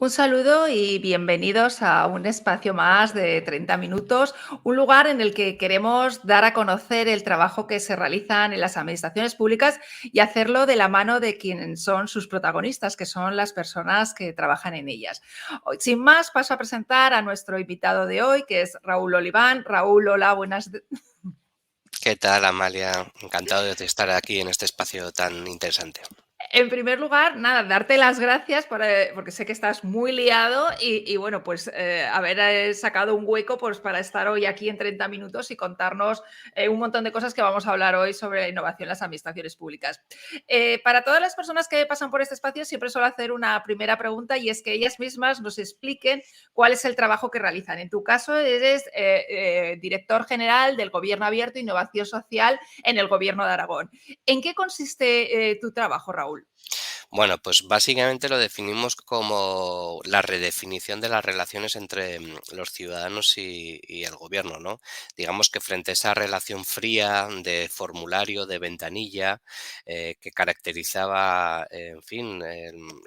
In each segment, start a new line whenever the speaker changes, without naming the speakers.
Un saludo y bienvenidos a un espacio más de 30 minutos, un lugar en el que queremos dar a conocer el trabajo que se realizan en las administraciones públicas y hacerlo de la mano de quienes son sus protagonistas, que son las personas que trabajan en ellas. Hoy, sin más, paso a presentar a nuestro invitado de hoy, que es Raúl Oliván. Raúl, hola, buenas.
¿Qué tal, Amalia? Encantado de estar aquí en este espacio tan interesante.
En primer lugar, nada, darte las gracias porque sé que estás muy liado y bueno, pues haber sacado un hueco pues, para estar hoy aquí en 30 minutos y contarnos un montón de cosas que vamos a hablar hoy sobre la innovación en las administraciones públicas. Para todas las personas que pasan por este espacio, siempre suelo hacer una primera pregunta y es que ellas mismas nos expliquen cuál es el trabajo que realizan. En tu caso, eres director general del Gobierno Abierto e Innovación Social en el Gobierno de Aragón. ¿En qué consiste tu trabajo, Raúl?
Bueno, pues básicamente lo definimos como la redefinición de las relaciones entre los ciudadanos y el gobierno, ¿no? Digamos que frente a esa relación fría de formulario, de ventanilla, que caracterizaba, en fin,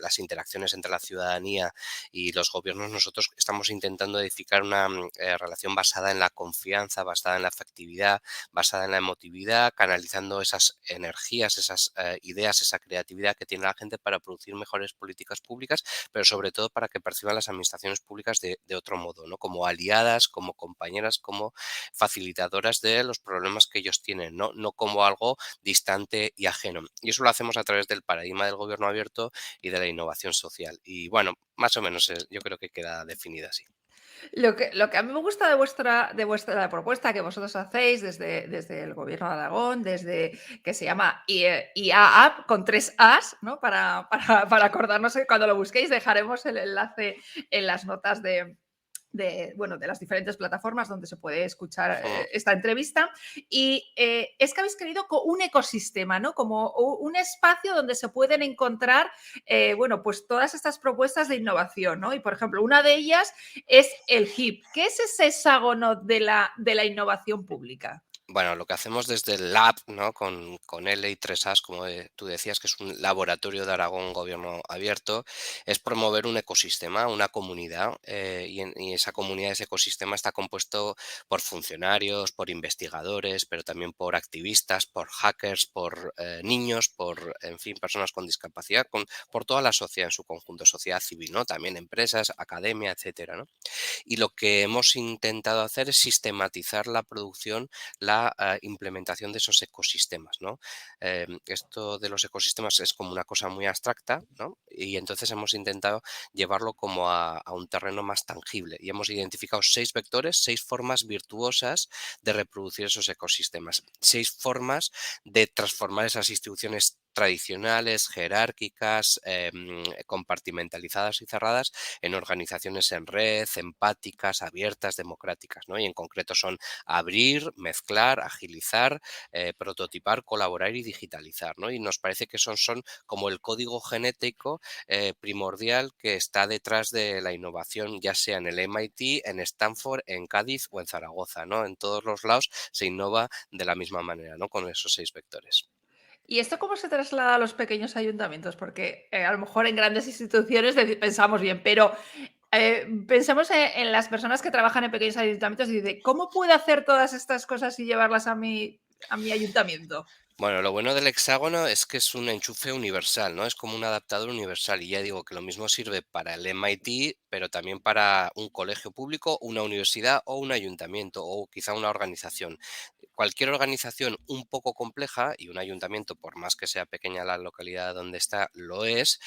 las interacciones entre la ciudadanía y los gobiernos, nosotros estamos intentando edificar una relación basada en la confianza, basada en la afectividad, basada en la emotividad, canalizando esas energías, esas ideas, esa creatividad que tiene la gente para producir mejores políticas públicas, pero sobre todo para que perciban las administraciones públicas de otro modo, ¿no? Como aliadas, como compañeras, como facilitadoras de los problemas que ellos tienen, no como algo distante y ajeno. Y eso lo hacemos a través del paradigma del gobierno abierto y de la innovación social. Y bueno, más o menos yo creo que queda definida así.
Lo que a mí me gusta de vuestra la propuesta que vosotros hacéis desde el Gobierno de Aragón, desde que se llama IA App con 3 As, ¿no? Para acordarnos que cuando lo busquéis dejaremos el enlace en las notas bueno, de las diferentes plataformas donde se puede escuchar
Mm.
esta entrevista. Y es que habéis querido un ecosistema, ¿no? Como un espacio donde se pueden encontrar, bueno, pues todas estas propuestas de innovación, ¿no? Y, por ejemplo, una de ellas es el HIP. ¿Qué es ese hexágono de la innovación pública?
Bueno, lo que hacemos desde el lab, ¿no? Con L y 3As, como tú decías, que es un laboratorio de Aragón Gobierno Abierto, es promover un ecosistema, una comunidad, y esa comunidad, ese ecosistema está compuesto por funcionarios, por investigadores, pero también por activistas, por hackers, por niños, por, en fin, personas con discapacidad, por toda la sociedad en su conjunto, sociedad civil, ¿no? También empresas, academia, etcétera, ¿no? Y lo que hemos intentado hacer es sistematizar la producción, la implementación de esos ecosistemas, ¿no? Esto de los ecosistemas es como una cosa muy abstracta, ¿no? Y entonces hemos intentado llevarlo como a un terreno más tangible y hemos identificado 6 vectores, 6 formas virtuosas de reproducir esos ecosistemas, 6 formas de transformar esas instituciones tradicionales, jerárquicas, compartimentalizadas y cerradas en organizaciones en red, empáticas, abiertas, democráticas, ¿no? Y en concreto son abrir, mezclar, agilizar, prototipar, colaborar y digitalizar, ¿no? Y nos parece que son como el código genético primordial que está detrás de la innovación, ya sea en el MIT, en Stanford, en Cádiz o en Zaragoza, ¿no? En todos los lados se innova de la misma manera, ¿no? Con esos 6 vectores.
¿Y esto cómo se traslada a los pequeños ayuntamientos? Porque a lo mejor en grandes instituciones pensamos bien, pero pensemos en las personas que trabajan en pequeños ayuntamientos y dicen, ¿cómo puedo hacer todas estas cosas y llevarlas a mi ayuntamiento?
Bueno, lo bueno del hexágono es que es un enchufe universal, ¿no? Es como un adaptador universal. Y ya digo que lo mismo sirve para el MIT, pero también para un colegio público, una universidad o un ayuntamiento o quizá una organización. Cualquier organización un poco compleja, y un ayuntamiento, por más que sea pequeña la localidad donde está, lo es,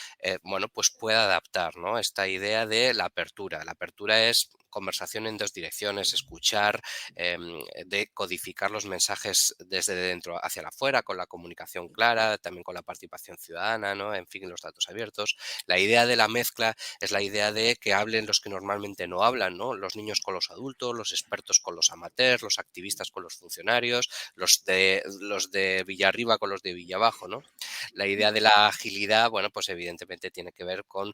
bueno, pues puede adaptar, ¿no? Esta idea de la apertura. La apertura es conversación en dos direcciones, escuchar, de codificar los mensajes desde dentro hacia afuera, con la comunicación clara, también con la participación ciudadana, ¿no? En fin, los datos abiertos. La idea de la mezcla es la idea de que hablen los que normalmente no hablan, ¿no? Los niños con los adultos, los expertos con los amateurs, los activistas con los funcionarios, los de Villarriba con los de Villabajo, ¿no? La idea de la agilidad, bueno, pues evidentemente tiene que ver con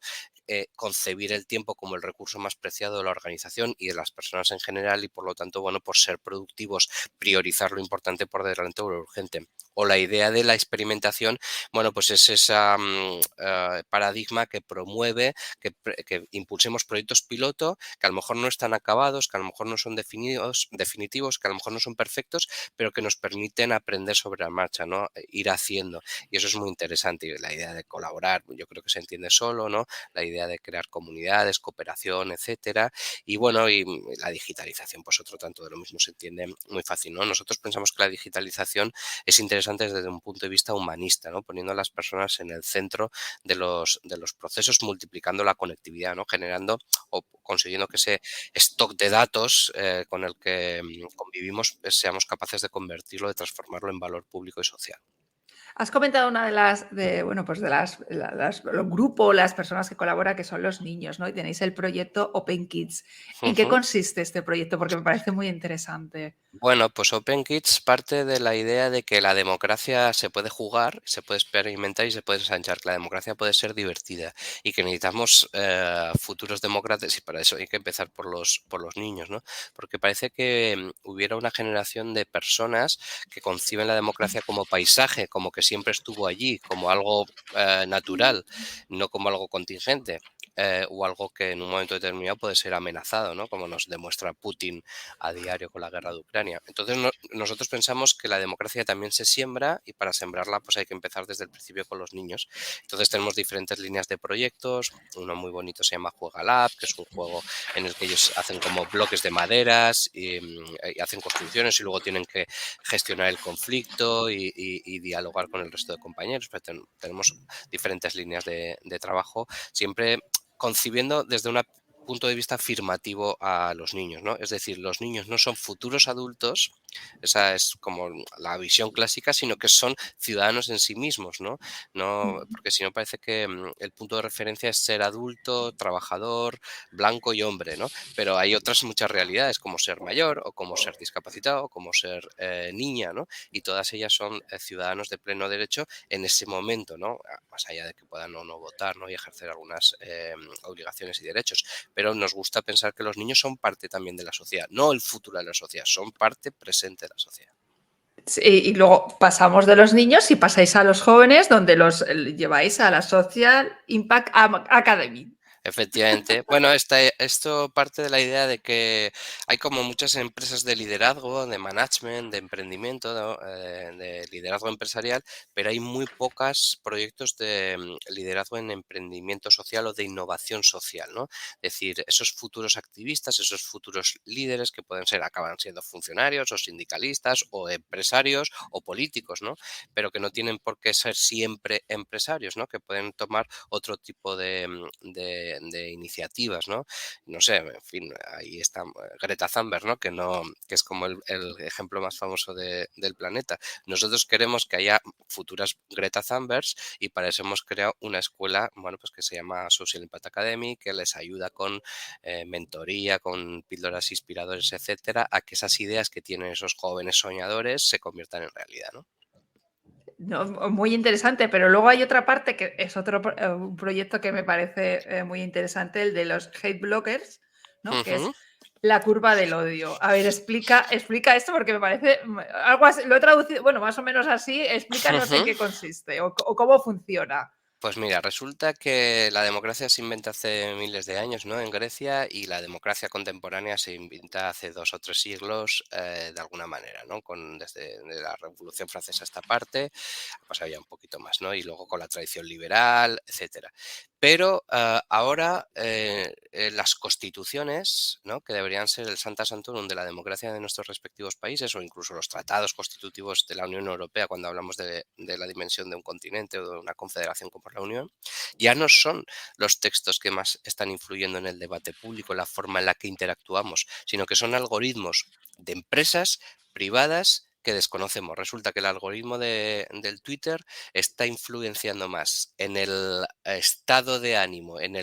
concebir el tiempo como el recurso más preciado de la organización y de las personas en general y por lo tanto, bueno, por ser productivos, priorizar lo importante por delante de lo urgente. O la idea de la experimentación, bueno, pues es esa paradigma que promueve que impulsemos proyectos piloto que a lo mejor no están acabados, que a lo mejor no son definitivos, que a lo mejor no son perfectos, pero que nos permiten aprender sobre la marcha, ¿no? Ir haciendo. Y eso es muy interesante. Y la idea de colaborar, yo creo que se entiende solo, ¿no? La idea de crear comunidades, cooperación, etcétera. Y bueno, y la digitalización, pues otro tanto de lo mismo se entiende muy fácil, ¿no? Nosotros pensamos que la digitalización es interesante desde un punto de vista humanista, ¿no? Poniendo a las personas en el centro de los procesos, multiplicando la conectividad, ¿no? Generando o consiguiendo que ese stock de datos con el que convivimos seamos capaces de convertirlo, de transformarlo en valor público y social.
Has comentado una de las, bueno, pues de los grupos, las personas que colaboran, que son los niños, ¿no? Y tenéis el proyecto Open Kids. ¿En qué
Ujú.
consiste este proyecto? Porque me parece muy interesante.
Bueno, pues Open Kids parte de la idea de que la democracia se puede jugar, se puede experimentar y se puede ensanchar, que la democracia puede ser divertida y que necesitamos futuros demócratas y para eso hay que empezar por los niños, ¿no? Porque parece que hubiera una generación de personas que conciben la democracia como paisaje, como que siempre estuvo allí, como algo natural, no como algo contingente. O algo que en un momento determinado puede ser amenazado, ¿no? Como nos demuestra Putin a diario con la guerra de Ucrania. Entonces nosotros pensamos que la democracia también se siembra y para sembrarla pues hay que empezar desde el principio con los niños. Entonces tenemos diferentes líneas de proyectos, uno muy bonito se llama Juega Lab, que es un juego en el que ellos hacen como bloques de maderas y hacen construcciones y luego tienen que gestionar el conflicto y dialogar con el resto de compañeros. Pero tenemos diferentes líneas de trabajo, siempre concibiendo desde un punto de vista afirmativo a los niños, ¿no? Es decir, los niños no son futuros adultos, esa es como la visión clásica, sino que son ciudadanos en sí mismos, ¿no? No, porque si no parece que el punto de referencia es ser adulto, trabajador, blanco y hombre, ¿no? Pero hay otras muchas realidades, como ser mayor, o como ser discapacitado, o como ser niña, ¿no? Y todas ellas son ciudadanos de pleno derecho en ese momento, ¿no? Más allá de que puedan o no votar, ¿no? Y ejercer algunas obligaciones y derechos. Pero nos gusta pensar que los niños son parte también de la sociedad, no el futuro de la sociedad, son parte presente de la sociedad.
Sí, y luego pasamos de los niños y pasáis a los jóvenes, donde los lleváis a la Social Impact Academy.
Efectivamente. Bueno, esto parte de la idea de que hay como muchas empresas de liderazgo, de management, de emprendimiento, ¿no? De liderazgo empresarial, pero hay muy pocos proyectos de liderazgo en emprendimiento social o de innovación social, ¿no? Es decir, esos futuros activistas, esos futuros líderes que pueden ser, acaban siendo funcionarios o sindicalistas o empresarios o políticos, ¿no? Pero que no tienen por qué ser siempre empresarios, ¿no? Que pueden tomar otro tipo de iniciativas, ¿no? No sé, en fin, ahí está Greta Thunberg, ¿no? Que es como el ejemplo más famoso del planeta. Nosotros queremos que haya futuras Greta Thunbergs y para eso hemos creado una escuela, bueno, pues que se llama Social Impact Academy, que les ayuda con mentoría, con píldoras inspiradores, etcétera, a que esas ideas que tienen esos jóvenes soñadores se conviertan en realidad, ¿no?
No, muy interesante, pero luego hay otra parte que es otro un proyecto que me parece muy interesante, el de los hate blockers, ¿no? Que es
Ujú,
la curva del odio. A ver, explica esto porque me parece algo así, lo he traducido, bueno, más o menos así, explícanos en
ujú.
qué consiste o cómo funciona.
Pues mira, resulta que la democracia se inventa hace miles de años, ¿no? En Grecia y la democracia contemporánea se inventa hace 2 o 3 siglos de alguna manera, ¿no? Desde de la Revolución Francesa a esta parte, ha pasado ya un poquito más, ¿no? Y luego con la tradición liberal, etcétera. Pero ahora las constituciones, ¿no? Que deberían ser el Santa Santorum de la democracia de nuestros respectivos países o incluso los tratados constitutivos de la Unión Europea cuando hablamos de la dimensión de un continente o de una confederación como la Unión, ya no son los textos que más están influyendo en el debate público, la forma en la que interactuamos, sino que son algoritmos de empresas privadas que desconocemos. Resulta que el algoritmo del Twitter está influenciando más en el estado de ánimo, en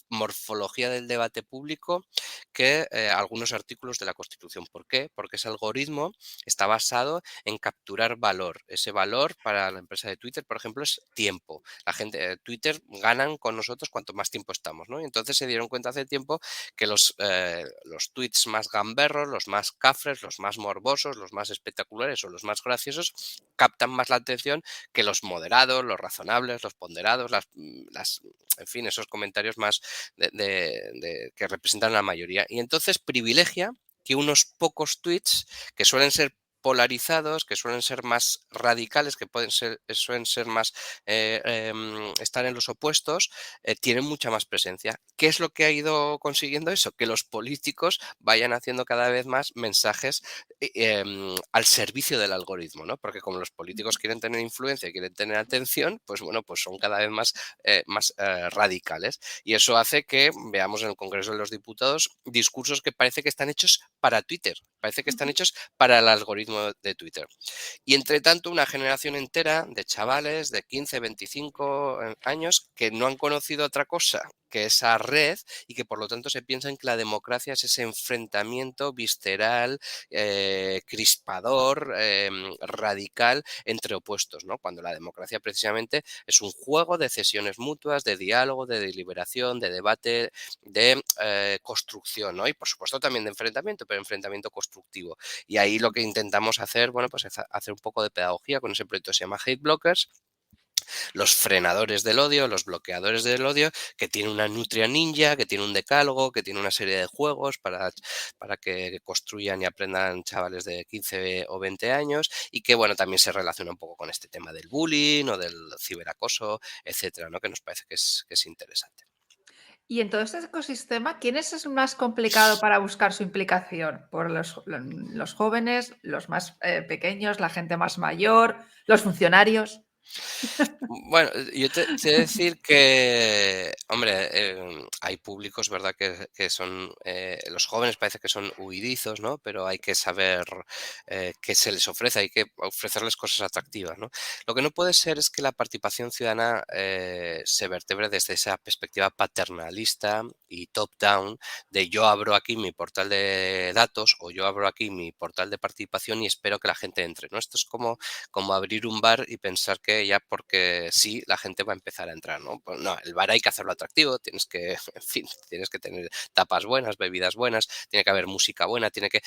morfología del debate público que algunos artículos de la Constitución. ¿Por qué? Porque ese algoritmo está basado en capturar valor. Ese valor para la empresa de Twitter, por ejemplo, es tiempo. La gente, Twitter ganan con nosotros cuanto más tiempo estamos, ¿no? Y entonces se dieron cuenta hace tiempo que los tweets más gamberros, los más cafres, los más morbosos, los más espectaculares o los más graciosos captan más la atención que los moderados, los razonables, los ponderados, en fin, esos comentarios más que representan a la mayoría. Y entonces privilegia que unos pocos tweets que suelen ser polarizados, que suelen ser más radicales, que suelen ser más estar en los opuestos, tienen mucha más presencia. ¿Qué es lo que ha ido consiguiendo eso? Que los políticos vayan haciendo cada vez más mensajes al servicio del algoritmo, ¿no? Porque como los políticos quieren tener influencia, quieren tener atención, pues bueno, pues son cada vez más radicales. Y eso hace que veamos en el Congreso de los Diputados discursos que parece que están hechos para Twitter, parece que están hechos para el algoritmo de Twitter. Y entre tanto, una generación entera de chavales de 15, 25 años que no han conocido otra cosa que esa red y que por lo tanto se piensan que la democracia es ese enfrentamiento visceral, crispador, radical entre opuestos, ¿no? Cuando la democracia precisamente es un juego de cesiones mutuas, de diálogo, de deliberación, de debate, de construcción, ¿no? Y por supuesto también de enfrentamiento, pero enfrentamiento constructivo. Y ahí lo que intentamos hacer, bueno, pues es hacer un poco de pedagogía con ese proyecto que se llama Hate Blockers, los frenadores del odio, los bloqueadores del odio, que tiene una nutria ninja, que tiene un decálogo, que tiene una serie de juegos para que construyan y aprendan chavales de 15 o 20 años y que, bueno, también se relaciona un poco con este tema del bullying o del ciberacoso, etcétera, ¿no? Que nos parece que es interesante.
Y en todo este ecosistema, ¿quién es más complicado para buscar su implicación? ¿Por los jóvenes, los más pequeños, la gente más mayor, los funcionarios?
Bueno, yo te he de decir que, hombre, hay públicos, ¿verdad? Que son, los jóvenes parece que son huidizos, ¿no? Pero hay que saber qué se les ofrece, hay que ofrecerles cosas atractivas, ¿no? Lo que no puede ser es que la participación ciudadana se vertebre desde esa perspectiva paternalista y top-down de yo abro aquí mi portal de datos o yo abro aquí mi portal de participación y espero que la gente entre, ¿no? Esto es como abrir un bar y pensar que ya porque sí, la gente va a empezar a entrar, ¿no? Pues no, el bar hay que hacerlo atractivo, tienes que, en fin, tienes que tener tapas buenas, bebidas buenas, tiene que haber música buena, tiene que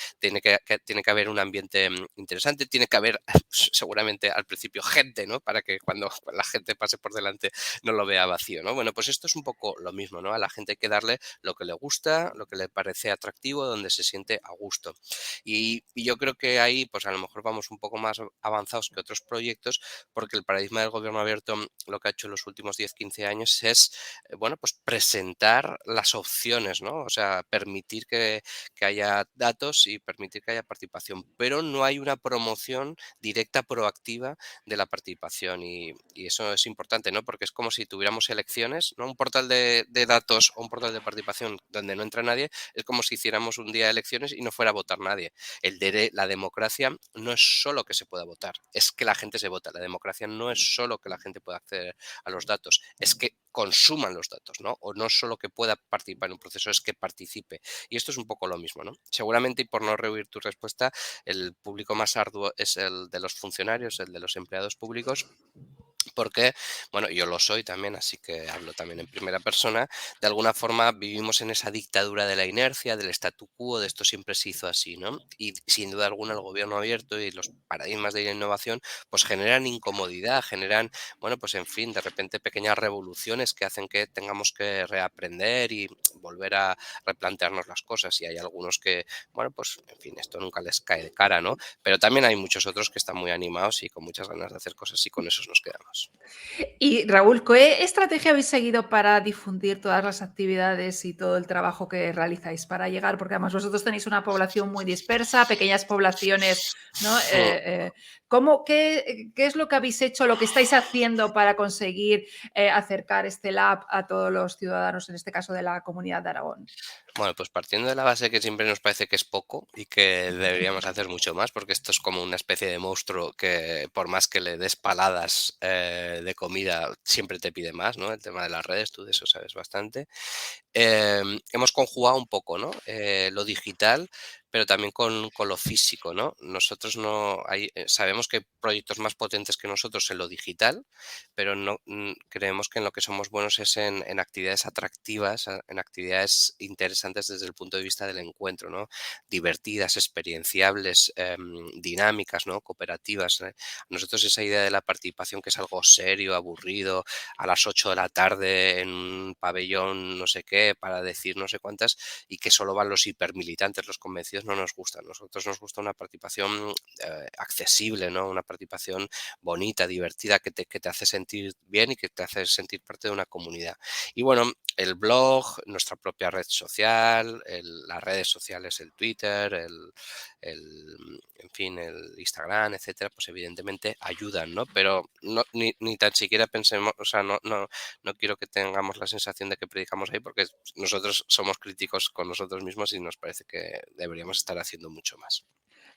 haber un ambiente interesante, tiene que haber seguramente al principio gente, ¿no? Para que cuando la gente pase por delante no lo vea vacío, ¿no? Bueno, pues esto es un poco lo mismo, ¿no? A la gente hay que darle lo que le gusta, lo que le parece atractivo, donde se siente a gusto. Y yo creo que ahí, pues a lo mejor vamos un poco más avanzados que otros proyectos, porque el paradigma del gobierno abierto lo que ha hecho en los últimos 10-15 años es, bueno, pues presentar las opciones, ¿no? O sea, permitir que haya datos y permitir que haya participación, pero no hay una promoción directa, proactiva de la participación y eso es importante, ¿no? Porque es como si tuviéramos elecciones, ¿no? Un portal de datos o un portal de participación donde no entra nadie, es como si hiciéramos un día de elecciones y no fuera a votar nadie. La democracia no es solo que se pueda votar, es que la gente se vota. La democracia no es solo que la gente pueda acceder a los datos, es que consuman los datos, ¿no? O no solo que pueda participar en un proceso, es que participe. Y esto es un poco lo mismo, ¿no? Seguramente, y por no rehuir tu respuesta, el público más arduo es el de los funcionarios, el de los empleados públicos, porque, bueno, yo lo soy también, así que hablo también en primera persona. De alguna forma vivimos en esa dictadura de la inercia, del statu quo, de esto siempre se hizo así, ¿no? Y sin duda alguna el gobierno abierto y los paradigmas de la innovación pues generan incomodidad, generan, bueno, pues en fin, de repente pequeñas revoluciones que hacen que tengamos que reaprender y volver a replantearnos las cosas. Y hay algunos que, bueno, pues en fin, esto nunca les cae de cara, ¿no? Pero también hay muchos otros que están muy animados y con muchas ganas de hacer cosas y con esos nos quedamos.
Y Raúl, ¿qué estrategia habéis seguido para difundir todas las actividades y todo el trabajo que realizáis para llegar? Porque además vosotros tenéis una población muy dispersa, pequeñas poblaciones, ¿no? ¿Qué es lo que habéis hecho, lo que estáis haciendo para conseguir acercar este lab a todos los ciudadanos, en este caso de la Comunidad de Aragón?
Bueno, pues partiendo de la base que siempre nos parece que es poco y que deberíamos hacer mucho más, porque esto es como una especie de monstruo que por más que le des paladas de comida, siempre te pide más, ¿no? El tema de las redes, tú de eso sabes bastante. Hemos conjugado un poco, ¿no? Lo digital, pero también con lo físico, ¿no? Nosotros no hay, sabemos que hay proyectos más potentes que nosotros en lo digital, pero no creemos que en lo que somos buenos es en actividades atractivas, en actividades interesantes desde el punto de vista del encuentro, ¿no? Divertidas, experienciables, dinámicas, ¿no? Cooperativas. Nosotros esa idea de la participación que es algo serio, aburrido, a las 8 de la tarde en un pabellón no sé qué para decir no sé cuántas y que solo van los hipermilitantes, los convencidos, no nos gusta. A nosotros nos gusta una participación accesible, ¿no? Una participación bonita, divertida, que te hace sentir bien y que te hace sentir parte de una comunidad. Y bueno, el blog, nuestra propia red social, las redes sociales, el Twitter, en fin, el Instagram, etcétera, pues evidentemente ayudan, ¿no? Pero no, ni tan siquiera pensemos, o sea, no quiero que tengamos la sensación de que predicamos ahí porque nosotros somos críticos con nosotros mismos y nos parece que deberíamos estar haciendo mucho más.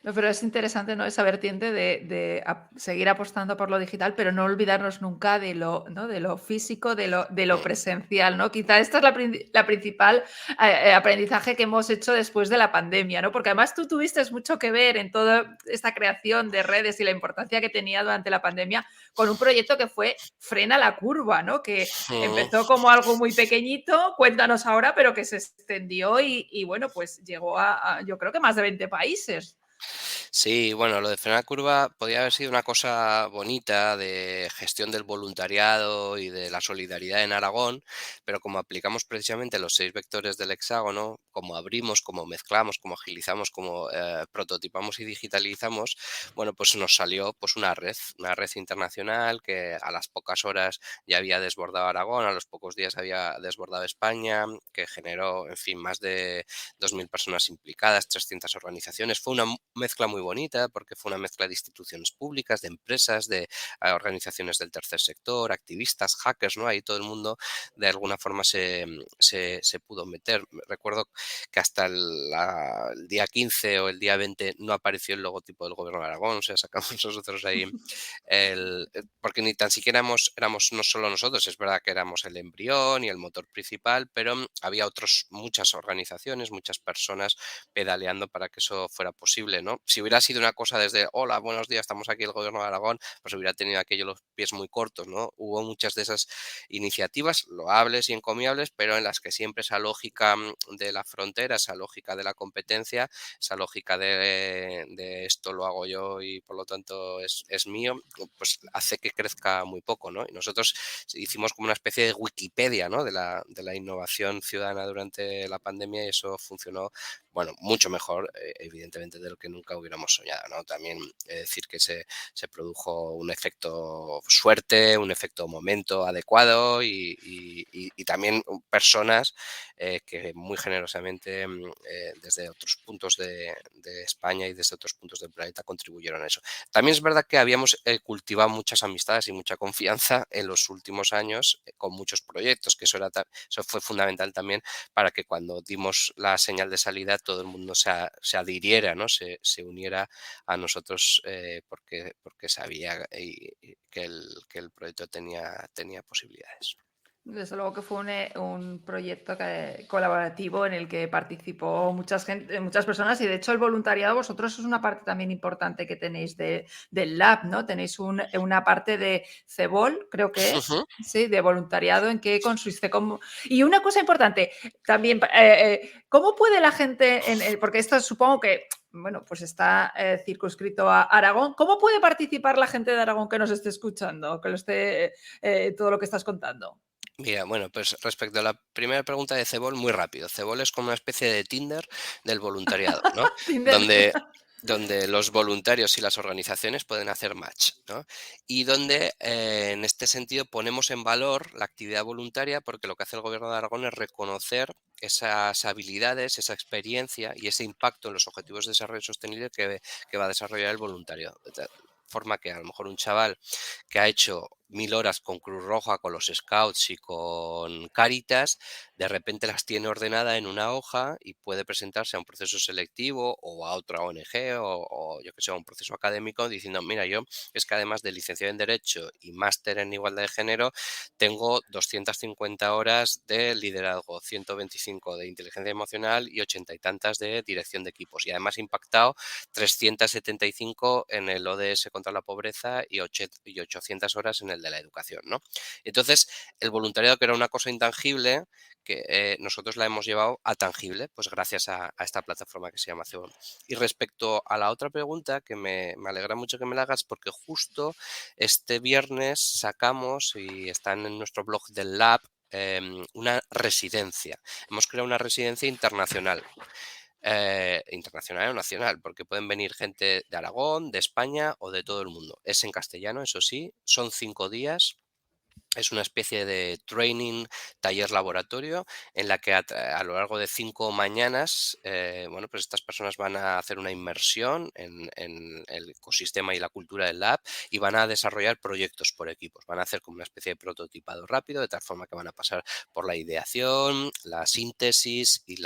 No, pero es interesante, ¿no? Esa vertiente de seguir apostando por lo digital, pero no olvidarnos nunca de lo, ¿no? De lo físico, de lo
Mm,
presencial, ¿no? Quizá esta es la principal aprendizaje que hemos hecho después de la pandemia, ¿no? Porque además tú tuviste mucho que ver en toda esta creación de redes y la importancia que tenía durante la pandemia con un proyecto que fue Frena la Curva, ¿no? Que
mm.
empezó como algo muy pequeñito, cuéntanos ahora, pero que se extendió y bueno, pues llegó yo creo que más de 20 países.
Sí, bueno, lo de frenar curva podía haber sido una cosa bonita de gestión del voluntariado y de la solidaridad en Aragón, pero como aplicamos precisamente los 6 vectores del hexágono, como abrimos, como mezclamos, como agilizamos, como prototipamos y digitalizamos, bueno, pues nos salió pues una red internacional que a las pocas horas ya había desbordado Aragón, a los pocos días había desbordado España, que generó, en fin, más de 2.000 personas implicadas, 300 organizaciones. Fue una mezcla muy bonita porque fue una mezcla de instituciones públicas, de empresas, de organizaciones del tercer sector, activistas, hackers, ¿no? Ahí todo el mundo de alguna forma se pudo meter. Recuerdo que hasta el día 15 o el día 20 no apareció el logotipo del gobierno de Aragón, o sea, sacamos nosotros ahí porque ni tan siquiera éramos no solo nosotros, es verdad que éramos el embrión y el motor principal, pero había muchas organizaciones, muchas personas pedaleando para que eso fuera posible, ¿no? Si hubiera sido una cosa desde, hola, buenos días, estamos aquí el gobierno de Aragón, pues hubiera tenido aquello los pies muy cortos, ¿no? Hubo muchas de esas iniciativas loables y encomiables, pero en las que siempre esa lógica de la frontera, esa lógica de la competencia, esa lógica de esto lo hago yo y por lo tanto es mío, pues hace que crezca muy poco, ¿no? Y nosotros hicimos como una especie de Wikipedia, ¿no? De la innovación ciudadana durante la pandemia y eso funcionó, bueno, mucho mejor, evidentemente, de lo que nunca hubiéramos soñado, ¿no? También decir que se produjo un efecto suerte, un efecto momento adecuado y también personas que muy generosamente desde otros puntos de España y desde otros puntos del planeta contribuyeron a eso. También es verdad que habíamos cultivado muchas amistades y mucha confianza en los últimos años con muchos proyectos, que eso fue fundamental también para que cuando dimos la señal de salida todo el mundo se adhiriera, ¿no? Se uniera a nosotros porque sabía que el proyecto tenía posibilidades.
Desde luego que fue un proyecto colaborativo en el que participó muchas personas y de hecho el voluntariado vosotros es una parte también importante que tenéis del lab, ¿no? Tenéis una parte de CEBOL, creo que es, sí, de voluntariado en qué consiste. Y una cosa importante, también, ¿cómo puede la gente, porque esto supongo que bueno, pues está circunscrito a Aragón. ¿Cómo puede participar la gente de Aragón que nos esté escuchando, que lo esté todo lo que estás contando?
Mira, bueno, pues respecto a la primera pregunta de Cebol, muy rápido. Cebol es como una especie de Tinder del voluntariado, ¿no?
Tinder.
Donde los voluntarios y las organizaciones pueden hacer match, ¿no? Y donde en este sentido ponemos en valor la actividad voluntaria porque lo que hace el Gobierno de Aragón es reconocer esas habilidades, esa experiencia y ese impacto en los objetivos de desarrollo sostenible que va a desarrollar el voluntario. De tal forma que a lo mejor un chaval que ha hecho 1000 horas con Cruz Roja, con los Scouts y con Cáritas, de repente las tiene ordenada en una hoja y puede presentarse a un proceso selectivo o a otra ONG o yo que sé, a un proceso académico diciendo, mira, yo es que además de licenciado en Derecho y máster en Igualdad de Género, tengo 250 horas de liderazgo, 125 de inteligencia emocional y 80 y tantas de dirección de equipos. Y además he impactado 375 en el ODS contra la pobreza y 800 horas en el de la educación, ¿no? Entonces, el voluntariado, que era una cosa intangible, que nosotros la hemos llevado a tangible, pues gracias a esta plataforma que se llama Cebón. Y respecto a la otra pregunta, que me alegra mucho que me la hagas, porque justo este viernes sacamos, y están en nuestro blog del Lab, una residencia. Hemos creado una residencia internacional. Internacional o nacional, porque pueden venir gente de Aragón, de España o de todo el mundo. Es en castellano, eso sí, son 5 días. Es una especie de training, taller laboratorio, en la que a lo largo de 5 mañanas, bueno, pues estas personas van a hacer una inmersión en el ecosistema y la cultura del lab y van a desarrollar proyectos por equipos. Van a hacer como una especie de prototipado rápido, de tal forma que van a pasar por la ideación, la síntesis y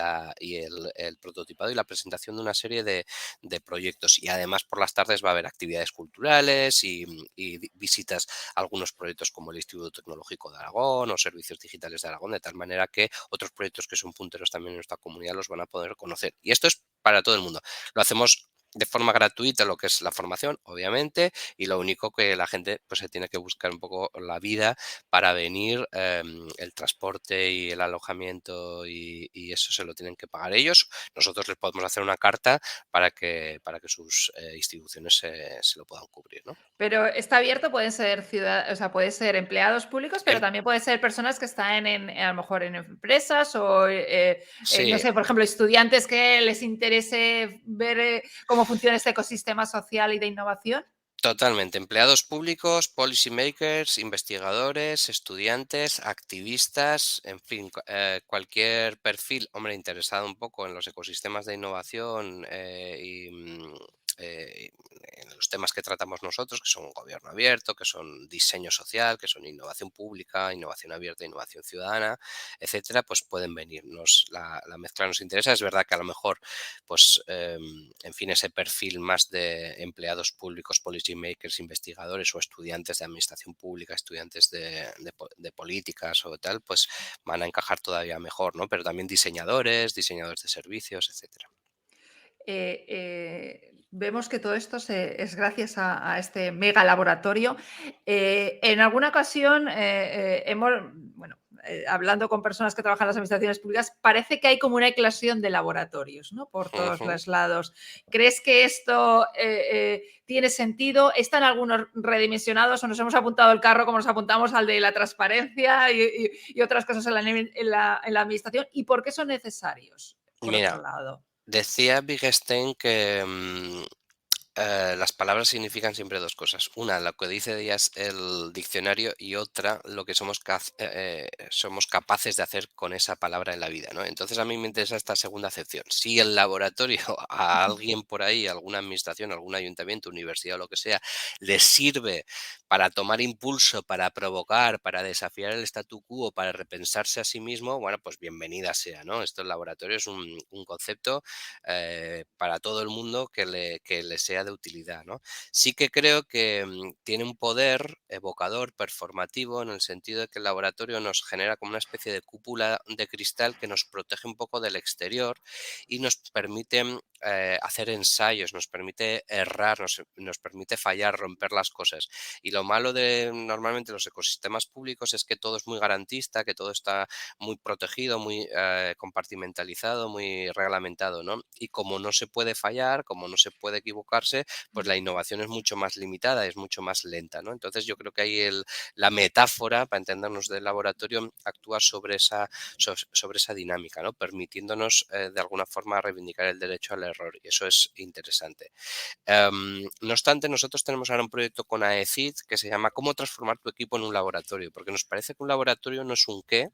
el prototipado y la presentación de una serie de proyectos. Y además por las tardes va a haber actividades culturales y visitas a algunos proyectos como el Instituto Tecnológico de Aragón o Servicios Digitales de Aragón, de tal manera que otros proyectos que son punteros también en nuestra comunidad los van a poder conocer. Y esto es para todo el mundo. Lo hacemos de forma gratuita, lo que es la formación, obviamente, y lo único que la gente pues se tiene que buscar un poco la vida para venir, el transporte y el alojamiento y eso se lo tienen que pagar ellos. Nosotros les podemos hacer una carta para que sus instituciones se lo puedan cubrir, ¿no?
Pero está abierto, pueden ser o sea, puede ser empleados públicos, pero
Em,
también puede ser personas que están a lo mejor en empresas o, no
sí,
sé, por ejemplo, estudiantes que les interese ver cómo funciona este ecosistema social y de innovación.
totalmente. Empleados públicos, policy makers, investigadores, estudiantes, activistas, en fin, cualquier perfil, hombre, interesado un poco en los ecosistemas de innovación en los temas que tratamos nosotros, que son gobierno abierto, que son diseño social, que son innovación pública, innovación abierta, innovación ciudadana, etcétera, pues pueden venirnos. La mezcla nos interesa. Es verdad que a lo mejor pues, en fin, ese perfil más de empleados públicos, policy makers, investigadores o estudiantes de administración pública, estudiantes de políticas o tal, pues van a encajar todavía mejor, ¿no? Pero también diseñadores de servicios, etcétera.
Vemos que todo esto es gracias a este mega laboratorio. En alguna ocasión hemos, bueno, hablando con personas que trabajan en las administraciones públicas, parece que hay como una eclosión de laboratorios, ¿no? Por todos
Ujú.
los lados. ¿Crees que esto tiene sentido? ¿Están algunos redimensionados o nos hemos apuntado el carro como nos apuntamos al de la transparencia y otras cosas en la administración? ¿Y por qué son necesarios, por otro
Mira,
lado?
decía Wittgenstein que las palabras significan siempre dos cosas. Una, lo que dice de ellas el diccionario, y otra, lo que somos capaces de hacer con esa palabra en la vida, ¿no? Entonces a mí me interesa esta segunda acepción. Si el laboratorio a alguien por ahí, alguna administración, algún ayuntamiento, universidad o lo que sea, les sirve para tomar impulso, para provocar, para desafiar el statu quo, para repensarse a sí mismo, bueno, pues bienvenida sea, ¿no? Esto el laboratorio es un concepto para todo el mundo que le sea de utilidad, ¿no? Sí que creo que tiene un poder evocador, performativo, en el sentido de que el laboratorio nos genera como una especie de cúpula de cristal que nos protege un poco del exterior y nos permite hacer ensayos, nos permite errar, nos permite fallar, romper las cosas. Y lo malo de normalmente los ecosistemas públicos es que todo es muy garantista, que todo está muy protegido, muy compartimentalizado, muy reglamentado, ¿no? Y como no se puede fallar, como no se puede equivocarse, pues la innovación es mucho más limitada, es mucho más lenta, ¿no? Entonces yo creo que ahí la metáfora, para entendernos del laboratorio, actúa sobre esa dinámica, ¿no? Permitiéndonos de alguna forma reivindicar el derecho al error, y eso es interesante. No obstante, nosotros tenemos ahora un proyecto con AECID que se llama ¿Cómo transformar tu equipo en un laboratorio? Porque nos parece que un laboratorio no es un qué,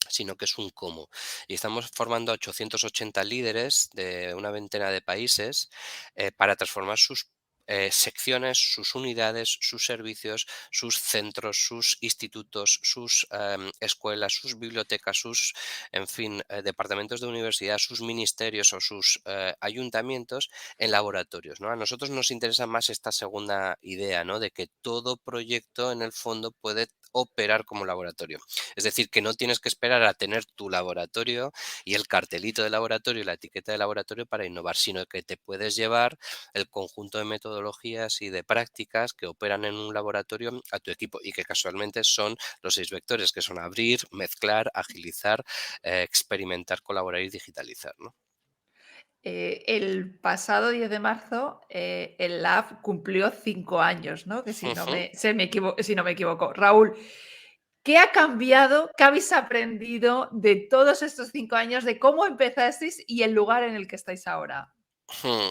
sino que es un cómo. Y estamos formando a 880 líderes de una veintena de países para transformar sus secciones, sus unidades, sus servicios, sus centros, sus institutos, sus escuelas, sus bibliotecas, sus, en fin, departamentos de universidad, sus ministerios o sus ayuntamientos en laboratorios, ¿no? A nosotros nos interesa más esta segunda idea, ¿no? De que todo proyecto en el fondo puede operar como laboratorio. Es decir, que no tienes que esperar a tener tu laboratorio y el cartelito de laboratorio y la etiqueta de laboratorio para innovar, sino que te puedes llevar el conjunto de metodologías y de prácticas que operan en un laboratorio a tu equipo y que casualmente son los 6 vectores, que son abrir, mezclar, agilizar, experimentar, colaborar y digitalizar, ¿no?
El pasado 10 de marzo, el Lab cumplió 5 años, ¿no? Que
Ujú.
si no me equivoco. Raúl, ¿qué ha cambiado? ¿Qué habéis aprendido de todos estos 5 años, de cómo empezasteis y el lugar en el que estáis ahora?
Hmm.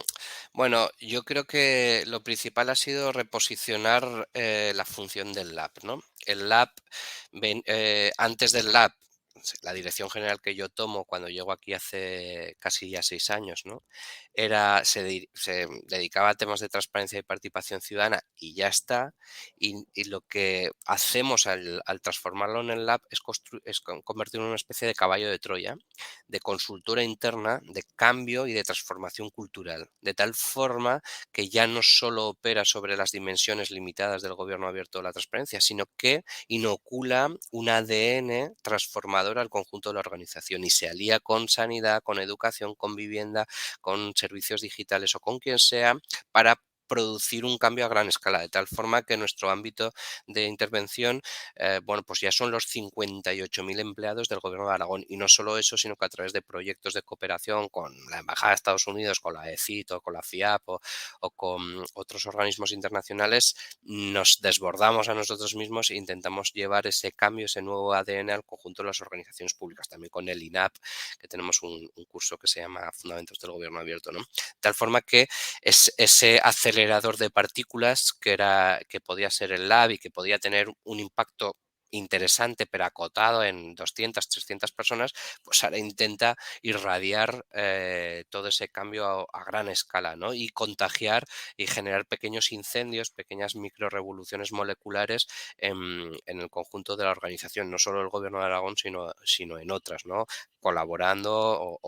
Bueno, yo creo que lo principal ha sido reposicionar la función del lab, ¿no? El lab, antes del lab, la dirección general que yo tomo cuando llego aquí hace casi ya 6 años, ¿no? Se dedicaba a temas de transparencia y participación ciudadana y ya está. Y lo que hacemos al transformarlo en el lab es convertirlo en una especie de caballo de Troya de consultora interna, de cambio y de transformación cultural, de tal forma que ya no solo opera sobre las dimensiones limitadas del gobierno abierto de la transparencia, sino que inocula un ADN transformador al conjunto de la organización y se alía con sanidad, con educación, con vivienda, con servicios digitales o con quien sea para producir un cambio a gran escala, de tal forma que nuestro ámbito de intervención bueno, pues ya son los 58.000 empleados del Gobierno de Aragón. Y no solo eso, sino que a través de proyectos de cooperación con la Embajada de Estados Unidos, con la ECIT o con la FIAP o con otros organismos internacionales, nos desbordamos a nosotros mismos e intentamos llevar ese cambio, ese nuevo ADN al conjunto de las organizaciones públicas. También con el INAP, que tenemos un curso que se llama Fundamentos del Gobierno Abierto, ¿no? De tal forma que es ese acelerador de partículas que podía ser el lab y que podía tener un impacto interesante pero acotado en 200, 300 personas, pues ahora intenta irradiar todo ese cambio a gran escala, ¿no? Y contagiar y generar pequeños incendios, pequeñas microrevoluciones moleculares en el conjunto de la organización, no solo el Gobierno de Aragón, sino en otras, ¿no? Colaborando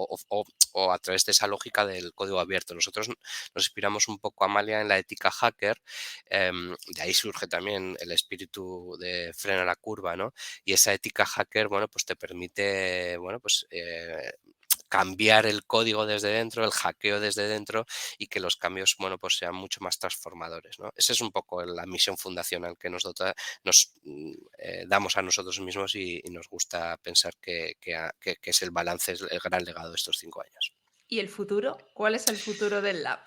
o a través de esa lógica del código abierto. Nosotros nos inspiramos un poco, Amalia, en la ética hacker. De ahí surge también el espíritu de frena la curva, ¿no? Y esa ética hacker, bueno, pues te permite, bueno, pues cambiar el código desde dentro, el hackeo desde dentro y que los cambios, bueno, pues sean mucho más transformadores, ¿no? Esa es un poco la misión fundacional que nos damos a nosotros mismos y nos gusta pensar que es el balance, es el gran legado de estos 5 años.
¿Y el futuro? ¿Cuál es el futuro del Lab?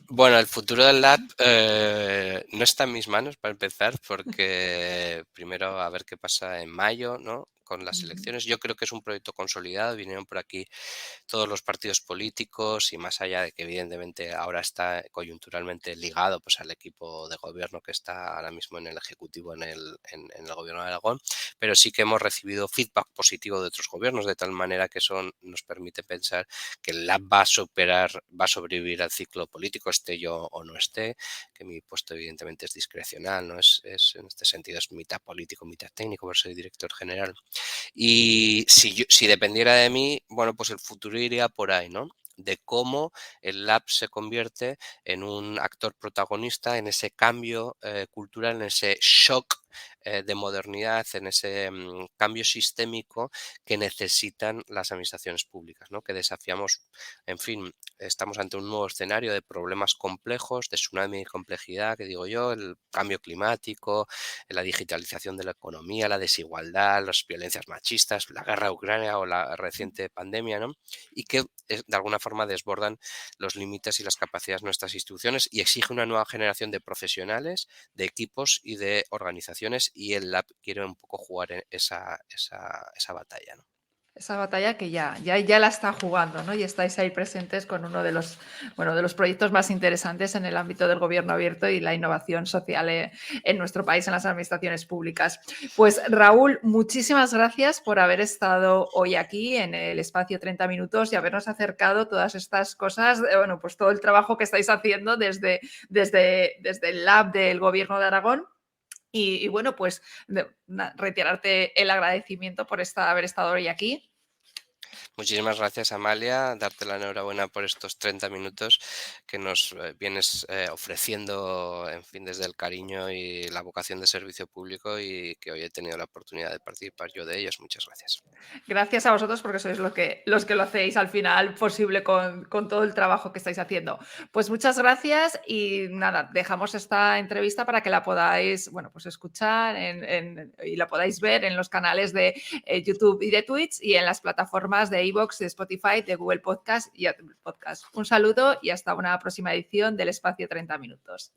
Bueno, el futuro del lab no está en mis manos para empezar, porque primero a ver qué pasa en mayo, ¿no? Con las
Ujú.
elecciones. Yo creo que es un proyecto consolidado. Vinieron por aquí todos los partidos políticos y más allá de que evidentemente ahora está coyunturalmente ligado pues al equipo de gobierno que está ahora mismo en el Ejecutivo en el gobierno de Aragón, pero sí que hemos recibido feedback positivo de otros gobiernos, de tal manera que eso nos permite pensar que el lab va a sobrevivir al ciclo político, esté yo o no esté, que mi puesto evidentemente es discrecional, ¿no? En este sentido es mitad político, mitad técnico, por ser director general. Y si dependiera de mí, bueno, pues el futuro iría por ahí, ¿no? De cómo el lab se convierte en un actor protagonista en ese cambio cultural, en ese shock de modernidad, en ese cambio sistémico que necesitan las administraciones públicas, ¿no? Que desafiamos, en fin, estamos ante un nuevo escenario de problemas complejos, de tsunami de complejidad, que digo yo, el cambio climático, la digitalización de la economía, la desigualdad, las violencias machistas, la guerra de Ucrania o la reciente pandemia, ¿no? Y que de alguna forma desbordan los límites y las capacidades de nuestras instituciones y exige una nueva generación de profesionales, de equipos y de organizaciones y el lab quiere un poco jugar en esa batalla, ¿no?
Esa batalla que ya la está jugando, ¿no? Y estáis ahí presentes con uno de los, bueno, de los proyectos más interesantes en el ámbito del gobierno abierto y la innovación social en nuestro país, en las administraciones públicas. Pues Raúl, muchísimas gracias por haber estado hoy aquí en el espacio 30 minutos y habernos acercado todas estas cosas, bueno, pues todo el trabajo que estáis haciendo desde el Lab del Gobierno de Aragón. Y bueno, pues reiterarte el agradecimiento por haber estado hoy aquí.
Muchísimas gracias, Amalia. Darte la enhorabuena por estos 30 minutos que nos vienes ofreciendo, en fin, desde el cariño y la vocación de servicio público y que hoy he tenido la oportunidad de participar yo de ellos. Muchas gracias.
Gracias a vosotros porque sois los que lo hacéis al final posible con todo el trabajo que estáis haciendo. Pues muchas gracias y nada, dejamos esta entrevista para que la podáis, bueno, pues escuchar y la podáis ver en los canales de YouTube y de Twitch y en las plataformas de iVoox, de Spotify, de Google Podcast y Apple Podcast. Un saludo y hasta una próxima edición del Espacio 30 Minutos.